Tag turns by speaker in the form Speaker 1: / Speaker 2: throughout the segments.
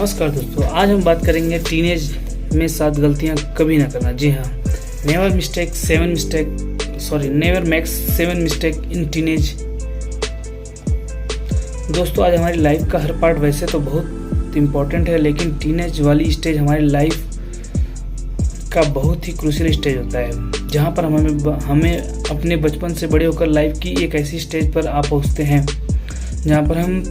Speaker 1: नमस्कार दोस्तों, आज हम बात करेंगे टीनेज में 7 गलतियां कभी ना करना। जी हाँ, never makes 7 mistake in teenage. दोस्तों, आज हमारी लाइफ का हर पार्ट वैसे तो बहुत इम्पोर्टेंट है, लेकिन टीनेज वाली स्टेज हमारी लाइफ का बहुत ही क्रूशियल स्टेज होता है, जहाँ पर हमें अपने बचपन से बड़े होकर लाइफ की एक ऐसी स्टेज पर आ पहुँचते हैं जहाँ पर हम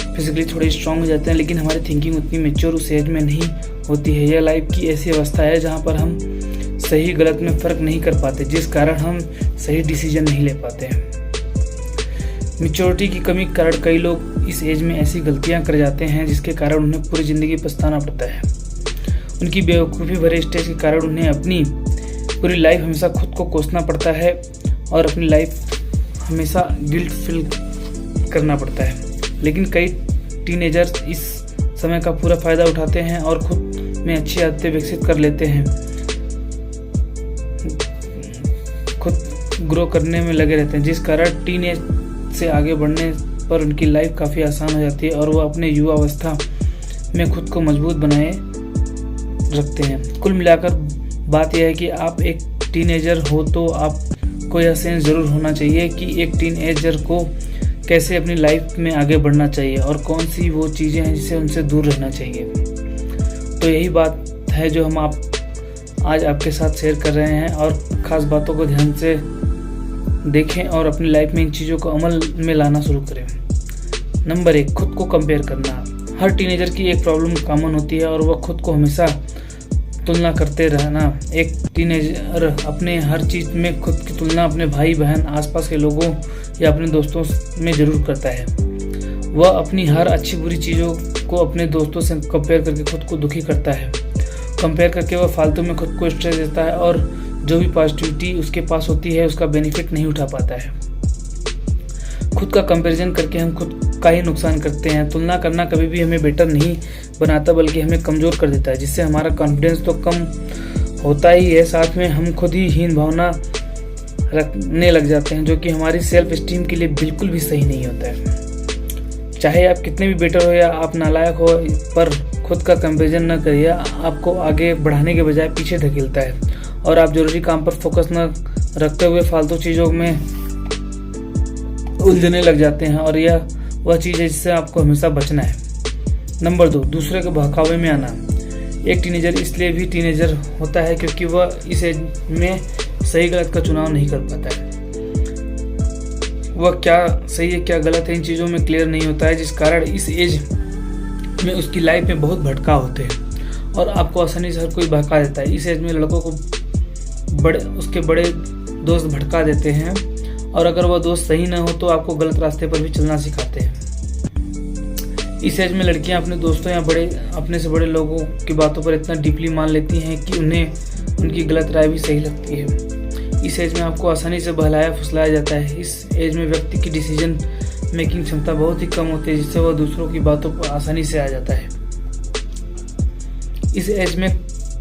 Speaker 1: फिजिकली थोड़े स्ट्रांग हो जाते हैं, लेकिन हमारी थिंकिंग उतनी मेच्योर उस एज में नहीं होती है। यह लाइफ की ऐसी अवस्था है जहाँ पर हम सही गलत में फ़र्क नहीं कर पाते, जिस कारण हम सही डिसीजन नहीं ले पाते हैं। मेच्योरिटी की कमी के कारण कई लोग इस एज में ऐसी गलतियाँ कर जाते हैं जिसके कारण उन्हें पूरी ज़िंदगी पछताना पड़ता है। उनकी बेवकूफ़ी भरे स्टेज के कारण उन्हें अपनी पूरी लाइफ हमेशा खुद को कोसना पड़ता है और अपनी लाइफ हमेशा गिल्ट फील करना पड़ता है। लेकिन कई टीनेजर्स इस समय का पूरा फ़ायदा उठाते हैं और खुद में अच्छी आदतें विकसित कर लेते हैं, खुद ग्रो करने में लगे रहते हैं, जिस कारण टीनेज से आगे बढ़ने पर उनकी लाइफ काफ़ी आसान हो जाती है और वह अपने युवा अवस्था में खुद को मजबूत बनाए रखते हैं। कुल मिलाकर बात यह है कि आप एक टीनेजर हो तो आपको यह सेंस ज़रूर होना चाहिए कि एक टीनेजर को कैसे अपनी लाइफ में आगे बढ़ना चाहिए और कौन सी वो चीज़ें हैं जिससे उनसे दूर रहना चाहिए। तो यही बात है जो हम आज आपके साथ शेयर कर रहे हैं, और ख़ास बातों को ध्यान से देखें और अपनी लाइफ में इन चीज़ों को अमल में लाना शुरू करें। नंबर 1, खुद को कंपेयर करना। हर टीनेजर की एक प्रॉब्लम कॉमन होती है और वह खुद को हमेशा तुलना करते रहना। एक टीनेजर अपने हर चीज़ में खुद की तुलना अपने भाई बहन, आसपास के लोगों या अपने दोस्तों में ज़रूर करता है। वह अपनी हर अच्छी बुरी चीज़ों को अपने दोस्तों से कंपेयर करके खुद को दुखी करता है। कंपेयर करके वह फालतू में खुद को स्ट्रेस देता है और जो भी पॉजिटिविटी उसके पास होती है उसका बेनिफिट नहीं उठा पाता है। खुद का कंपैरिजन करके हम खुद का ही नुकसान करते हैं। तुलना करना कभी भी हमें बेटर नहीं बनाता, बल्कि हमें कमज़ोर कर देता है, जिससे हमारा कॉन्फिडेंस तो कम होता ही है, साथ में हम खुद ही हीन भावना रखने लग जाते हैं, जो कि हमारी सेल्फ एस्टीम के लिए बिल्कुल भी सही नहीं होता है। चाहे आप कितने भी बेटर हो या आप नालायक हो, पर खुद का कंपैरिजन न करिए। आपको आगे बढ़ाने के बजाय पीछे धकेलता है और आप जरूरी काम पर फोकस न रखते हुए फालतू चीज़ों में उलझने लग जाते हैं, और यह वह चीज़ है जिससे आपको हमेशा बचना है। नंबर 2, दूसरे के बहकावे में आना। एक टीनेजर इसलिए भी टीनेजर होता है क्योंकि वह इस एज में सही गलत का चुनाव नहीं कर पाता है। वह क्या सही है क्या गलत है इन चीज़ों में क्लियर नहीं होता है, जिस कारण इस एज में उसकी लाइफ में बहुत भटकाव होते हैं और आपको आसानी से हर कोई बहका देता है। इस एज में लड़कों को उसके बड़े दोस्त भटका देते हैं, और अगर वह दोस्त सही ना हो तो आपको गलत रास्ते पर भी चलना सिखाते हैं। इस एज में लड़कियां अपने दोस्तों या अपने से बड़े लोगों की बातों पर इतना डीपली मान लेती हैं कि उन्हें उनकी गलत राय भी सही लगती है। इस एज में आपको आसानी से बहलाया फुसलाया जाता है। इस एज में व्यक्ति की डिसीजन मेकिंग क्षमता बहुत ही कम होती है, जिससे वह दूसरों की बातों पर आसानी से आ जाता है। इस एज में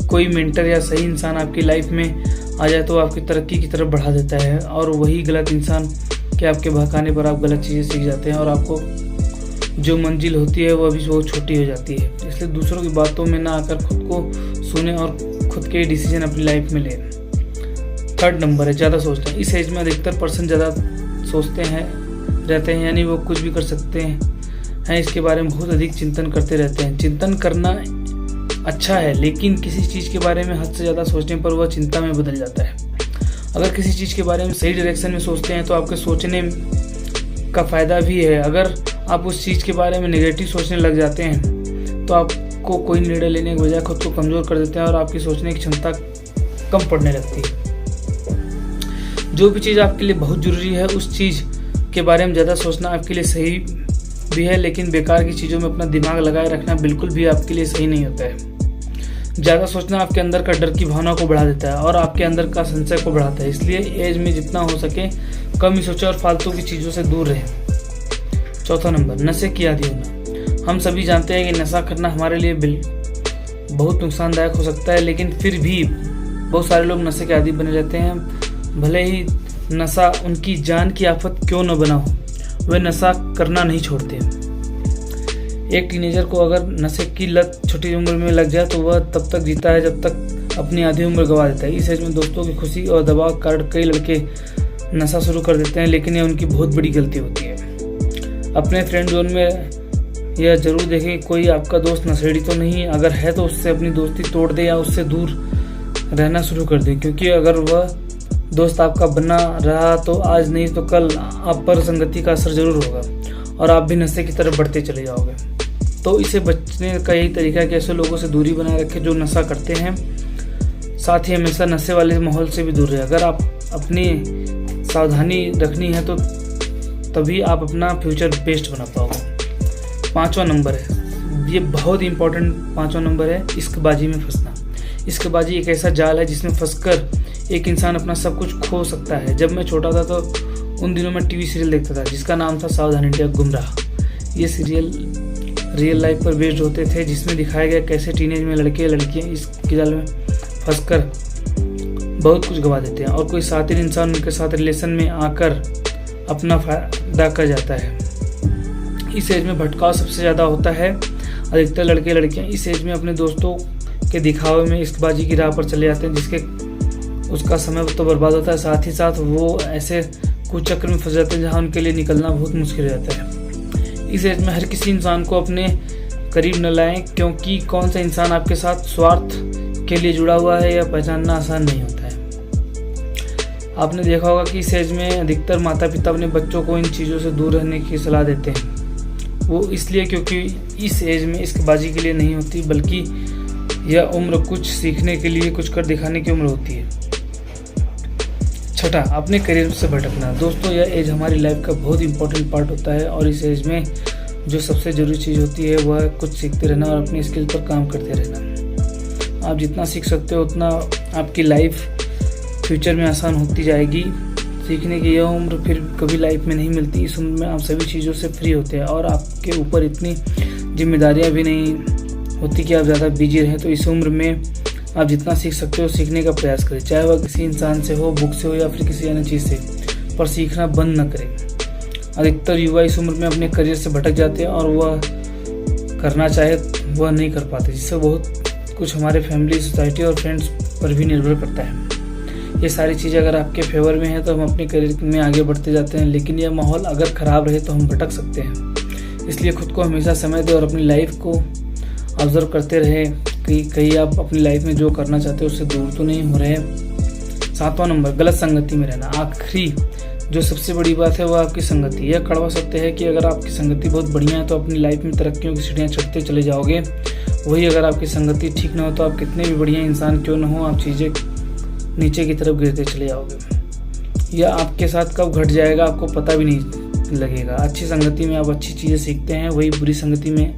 Speaker 1: कोई मेंटर या सही इंसान आपकी लाइफ में आ जाए तो आपकी तरक्की की तरफ बढ़ा देता है, और वही गलत इंसान के आपके बहकाने पर आप गलत चीज़ें सीख जाते हैं और आपको जो मंजिल होती है वह भी बहुत छोटी हो जाती है। इसलिए दूसरों की बातों में ना आकर खुद को सुने और खुद के डिसीजन अपनी लाइफ में लें। 3rd नंबर है, ज़्यादा सोचना। इस एज में अधिकतर पर्सन ज़्यादा सोचते हैं रहते हैं, यानी वो कुछ भी कर सकते हैं इसके बारे में बहुत अधिक चिंतन करते रहते हैं। चिंतन करना अच्छा है, लेकिन किसी चीज़ के बारे में हद से ज़्यादा सोचने पर वह चिंता में बदल जाता है। अगर किसी चीज़ के बारे में सही डायरेक्शन में सोचते हैं तो आपके सोचने का फ़ायदा भी है। अगर आप उस चीज़ के बारे में नेगेटिव सोचने लग जाते हैं तो आपको कोई निर्णय लेने के बजाय खुद को कमज़ोर कर देते हैं और आपकी सोचने की क्षमता कम पड़ने लगती है। जो भी चीज़ आपके लिए बहुत ज़रूरी है उस चीज़ के बारे में ज़्यादा सोचना आपके लिए सही भी है, लेकिन बेकार की चीज़ों में अपना दिमाग लगाए रखना बिल्कुल भी आपके लिए सही नहीं होता है। ज़्यादा सोचना आपके अंदर का डर की भावना को बढ़ा देता है और आपके अंदर का संशय को बढ़ाता है। इसलिए एज में जितना हो सके कम ही सोचें और फालतू की चीज़ों से दूर रहें। 4था नंबर, नशे की आदी होना। हम सभी जानते हैं कि नशा करना हमारे लिए बहुत नुकसानदायक हो सकता है, लेकिन फिर भी बहुत सारे लोग नशे के आदी बने रहते हैं। भले ही नशा उनकी जान की आफत क्यों न बना हो, वे नशा करना नहीं छोड़ते। एक टीनेजर को अगर नशे की लत छोटी उम्र में लग जाए तो वह तब तक जीता है जब तक अपनी आधी उम्र गंवा देता है। इस एज में दोस्तों की खुशी और दबाव के कारण कई लड़के नशा शुरू कर देते हैं, लेकिन यह उनकी बहुत बड़ी गलती होती है। अपने फ्रेंड जोन में यह जरूर देखें कि कोई आपका दोस्त नशेड़ी तो नहीं, अगर है तो उससे अपनी दोस्ती तोड़ दे या उससे दूर रहना शुरू कर दे, क्योंकि अगर वह दोस्त आपका बना रहा तो आज नहीं तो कल आप पर संगति का असर जरूर होगा और आप भी नशे की तरफ बढ़ते चले जाओगे। तो इसे बचने का यही तरीका है कि ऐसे लोगों से दूरी बनाए रखें जो नशा करते हैं, साथ ही हमेशा नशे वाले माहौल से भी दूर रहे। अगर आप अपनी सावधानी रखनी है तो तभी आप अपना फ्यूचर बेस्ट बना पाओगे। 5वां नंबर है, ये बहुत इंपॉर्टेंट 5वां नंबर है, इश्कबाजी में फंसना। इश्कबाजी एक ऐसा जाल है जिसमें फंसकर एक इंसान अपना सब कुछ खो सकता है। जब मैं छोटा था तो उन दिनों में टीवी सीरियल देखता था जिसका नाम था सावधान इंडिया गुमराह। ये सीरियल रियल लाइफ पर बेस्ड होते थे, जिसमें दिखाया गया कैसे टीनेज में लड़के लड़कियां इसके जाल में फंसकर बहुत कुछ गवा देते हैं और कोई साथी इंसान उनके साथ रिलेशन में आकर अपना फायदा कर जाता है। इस एज में भटकाव सबसे ज़्यादा होता है। अधिकतर लड़के लड़कियां इस एज में अपने दोस्तों के दिखावे में इश्कबाजी की राह पर चले जाते हैं, जिसके उसका समय तो बर्बाद होता है, साथ ही साथ वो ऐसे कुचक्र में फंस जाते हैं जहाँ उनके लिए निकलना बहुत मुश्किल हो जाता है। इस एज में हर किसी इंसान को अपने करीब न लाएं, क्योंकि कौन सा इंसान आपके साथ स्वार्थ के लिए जुड़ा हुआ है यह पहचानना आसान नहीं होता है। आपने देखा होगा कि इस एज में अधिकतर माता पिता अपने बच्चों को इन चीज़ों से दूर रहने की सलाह देते हैं। वो इसलिए क्योंकि इस एज में इश्कबाजी के लिए नहीं होती, बल्कि यह उम्र कुछ सीखने के लिए, कुछ कर दिखाने की उम्र होती है। 6, अपने करियर से भटकना। दोस्तों, यह एज हमारी लाइफ का बहुत इंपॉर्टेंट पार्ट होता है और इस एज में जो सबसे ज़रूरी चीज़ होती है वह कुछ सीखते रहना और अपनी स्किल पर काम करते रहना। आप जितना सीख सकते हो उतना आपकी लाइफ फ्यूचर में आसान होती जाएगी। सीखने की यह उम्र फिर कभी लाइफ में नहीं मिलती। इस उम्र में आप सभी चीज़ों से फ्री होते हैं और आपके ऊपर इतनी जिम्मेदारियां भी नहीं होती कि आप ज़्यादा बिजी रहें। तो इस उम्र में आप जितना सीख सकते हो सीखने का प्रयास करें, चाहे वह किसी इंसान से हो, बुक से हो या फिर किसी अन्य चीज़ से, पर सीखना बंद न करें। अधिकतर युवा इस उम्र में अपने करियर से भटक जाते हैं और वह करना चाहे वह नहीं कर पाते, जिससे बहुत कुछ हमारे फैमिली, सोसाइटी और फ्रेंड्स पर भी निर्भर करता है। ये सारी चीज़ें अगर आपके फेवर में है तो हम अपने करियर में आगे बढ़ते जाते हैं, लेकिन यह माहौल अगर ख़राब रहे तो हम भटक सकते हैं। इसलिए खुद को हमेशा समय दें और अपनी लाइफ को ऑब्जर्व करते रहें कि कहीं आप अपनी लाइफ में जो करना चाहते हो उससे दूर तो नहीं हो रहे। 7वां नंबर, गलत संगति में रहना। आखिरी जो सबसे बड़ी बात है वो आपकी संगति। यह कड़वा सत्य है कि अगर आपकी संगति बहुत बढ़िया है तो अपनी लाइफ में तरक्कियों की सीढ़ियाँ चढ़ते चले जाओगे। वही अगर आपकी संगति ठीक ना हो तो आप कितने भी बढ़िया इंसान क्यों न हो, आप चीज़ें नीचे की तरफ गिरते चले जाओगे। यह आपके साथ कब घट जाएगा आपको पता भी नहीं लगेगा। अच्छी संगति में आप अच्छी चीज़ें सीखते हैं, वही बुरी संगति में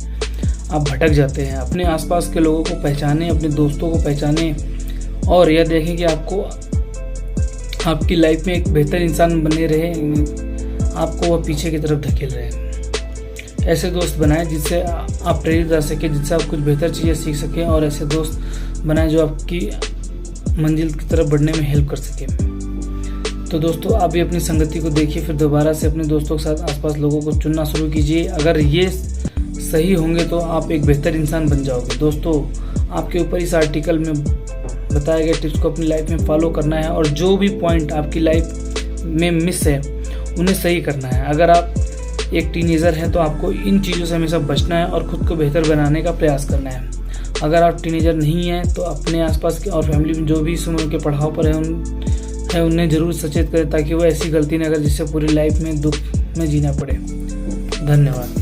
Speaker 1: आप भटक जाते हैं। अपने आसपास के लोगों को पहचानें, अपने दोस्तों को पहचानें और यह देखें कि आपको आपकी लाइफ में एक बेहतर इंसान बने रहे, आपको वह पीछे की तरफ धकेल रहे हैं। ऐसे दोस्त बनाएं जिससे आप प्रेरित रह सकें, जिससे आप कुछ बेहतर चीज़ें सीख सकें, और ऐसे दोस्त बनाएं जो आपकी मंजिल की तरफ बढ़ने में हेल्प कर सके। तो दोस्तों, आप भी अपनी संगति को देखिए, फिर दोबारा से अपने दोस्तों के साथ आसपास लोगों को चुनना शुरू कीजिए। अगर ये सही होंगे तो आप एक बेहतर इंसान बन जाओगे। दोस्तों, आपके ऊपर इस आर्टिकल में बताए गए टिप्स को अपनी लाइफ में फॉलो करना है और जो भी पॉइंट आपकी लाइफ में मिस है उन्हें सही करना है। अगर आप एक टीनेजर हैं तो आपको इन चीज़ों से हमेशा बचना है और ख़ुद को बेहतर बनाने का प्रयास करना है। अगर आप टीनेजर नहीं हैं तो अपने आसपास के और फैमिली में जो भी इस उम्र के पढ़ाव पर है उन्हें ज़रूर सचेत करें ताकि वो ऐसी गलती न करें जिससे पूरी लाइफ में दुख में जीना पड़े। धन्यवाद।